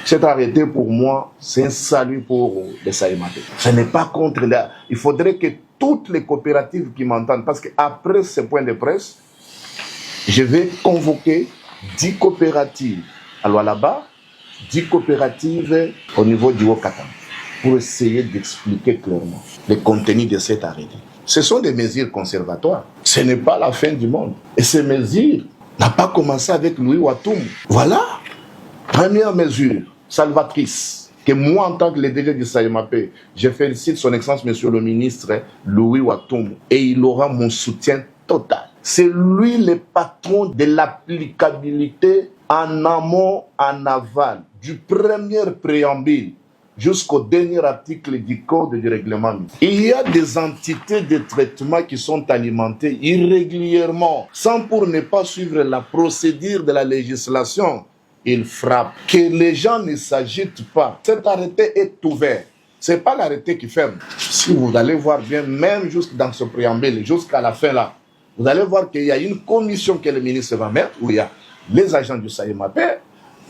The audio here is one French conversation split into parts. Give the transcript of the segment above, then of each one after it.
Cet arrêté, pour moi, c'est un salut pour les Saïmaté. Ce n'est pas contre la... Il faudrait que toutes les coopératives qui m'entendent, parce qu'après ce point de presse, je vais convoquer 10 coopératives à Lualaba, 10 coopératives au niveau du Haut-Katanga, pour essayer d'expliquer clairement le contenu de cet arrêté. Ce sont des mesures conservatoires. Ce n'est pas la fin du monde. Et ces mesures n'ont pas commencé avec Louis Watoum. Voilà. Première mesure salvatrice que moi, en tant que le DG du Saïmapé, je félicite son Excellence, Monsieur le Ministre Louis Watoum, et il aura mon soutien total. C'est lui le patron de l'applicabilité en amont, en aval, du premier préambule jusqu'au dernier article du Code du règlement. Il y a des entités de traitement qui sont alimentées irrégulièrement, sans pour ne pas suivre la procédure de la législation. Il frappe. Que les gens ne s'agitent pas. Cet arrêté est ouvert. Ce n'est pas l'arrêté qui ferme. Si vous allez voir bien, même jusque dans ce préambule, jusqu'à la fin là, vous allez voir qu'il y a une commission que le ministre va mettre, où il y a les agents du Saïmapé,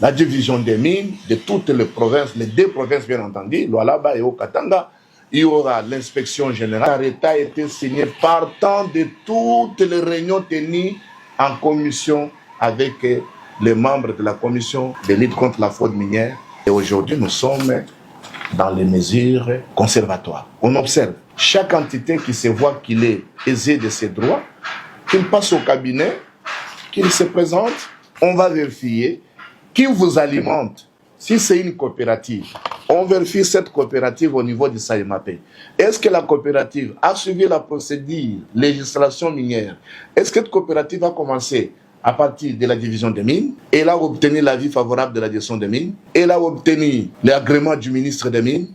la division des mines, de toutes les provinces, les 2 provinces bien entendu, Lualaba et Haut-Katanga. Il y aura l'inspection générale. L'arrêté a été signé partant de toutes les réunions tenues en commission avec les membres de la commission de lutte contre la fraude minière. Et aujourd'hui, nous sommes dans les mesures conservatoires. On observe chaque entité qui se voit qu'il est aisé de ses droits, qu'il passe au cabinet, qu'il se présente, on va vérifier qui vous alimente. Si c'est une coopérative, on vérifie cette coopérative au niveau du Saïmapé. Est-ce que la coopérative a suivi la procédure, législation minière? Est-ce que cette coopérative a commencé à partir de la division des mines? Elle a obtenu l'avis favorable de la direction des mines. Elle a obtenu l'agrément du ministre des Mines.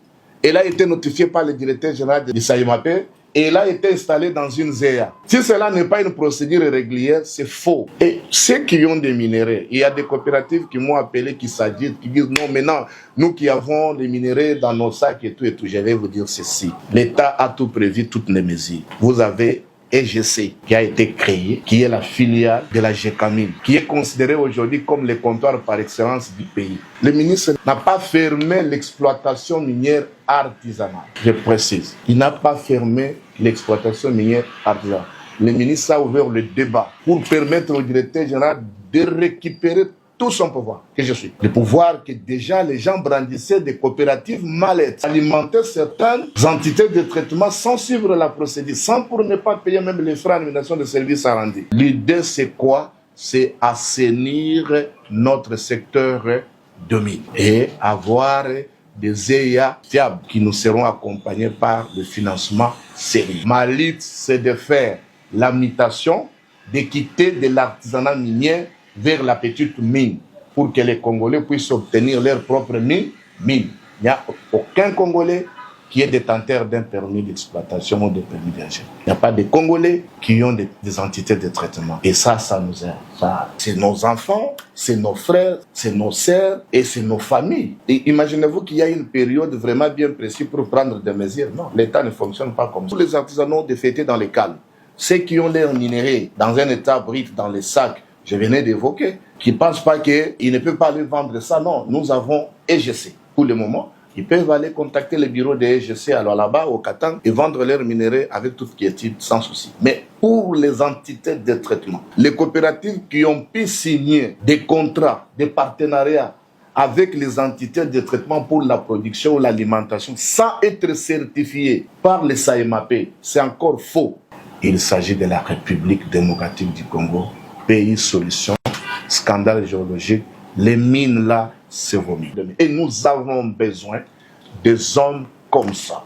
Elle a été notifiée par le directeur général du Saïmapé. Et elle a été installée dans une ZEA. Si cela n'est pas une procédure régulière, c'est faux. Et ceux qui ont des minerais, il y a des coopératives qui m'ont appelé, qui s'agitent, qui disent non, maintenant, nous qui avons les minerais dans nos sacs et tout, je vais vous dire ceci. L'État a tout prévu, toutes les mesures. Vous avez EGC qui a été créé, qui est la filiale de la GECAMINE, qui est considérée aujourd'hui comme le comptoir par excellence du pays. Le ministre n'a pas fermé l'exploitation minière artisanale. Je précise, il n'a pas fermé l'exploitation minière artisanale. Le ministre a ouvert le débat pour permettre au directeur général de récupérer tout son pouvoir, que je suis. Le pouvoir que déjà les gens brandissaient des coopératives mallettes, alimentaient certaines entités de traitement sans suivre la procédure, sans pour ne pas payer même les frais d'administration de services à rendre. L'idée c'est quoi? C'est assainir notre secteur de mine et avoir des EIA fiables qui nous seront accompagnés par le financement sérieux. Ma lutte, c'est de faire la mutation, de quitter de l'artisanat minier vers la petite mine, pour que les Congolais puissent obtenir leur propre mine. Il n'y a aucun Congolais qui est détenteur d'un permis d'exploitation ou de permis d'ingénierie. Il n'y a pas de Congolais qui ont des entités de traitement. Et ça nous aide. C'est nos enfants, c'est nos frères, c'est nos sœurs et c'est nos familles. Et imaginez-vous qu'il y a une période vraiment bien précise pour prendre des mesures. Non, l'État ne fonctionne pas comme ça. Tous les artisanaux défaités dans les calmes, ceux qui ont l'air minérés dans un état brut dans les sacs, je venais d'évoquer, qui ne pensent pas qu'ils ne peuvent pas aller vendre ça. Non, nous avons EGC. Pour le moment, ils peuvent aller contacter le bureau de EGC à Lualaba, au Katanga, et vendre leurs minéraux avec tout ce qui est sans souci. Mais pour les entités de traitement, les coopératives qui ont pu signer des contrats, des partenariats avec les entités de traitement pour la production ou l'alimentation, sans être certifiées par les Saïmapé, c'est encore faux. Il s'agit de la République démocratique du Congo, pays solution, scandale géologique, les mines là, c'est vomi. Et nous avons besoin des hommes comme ça.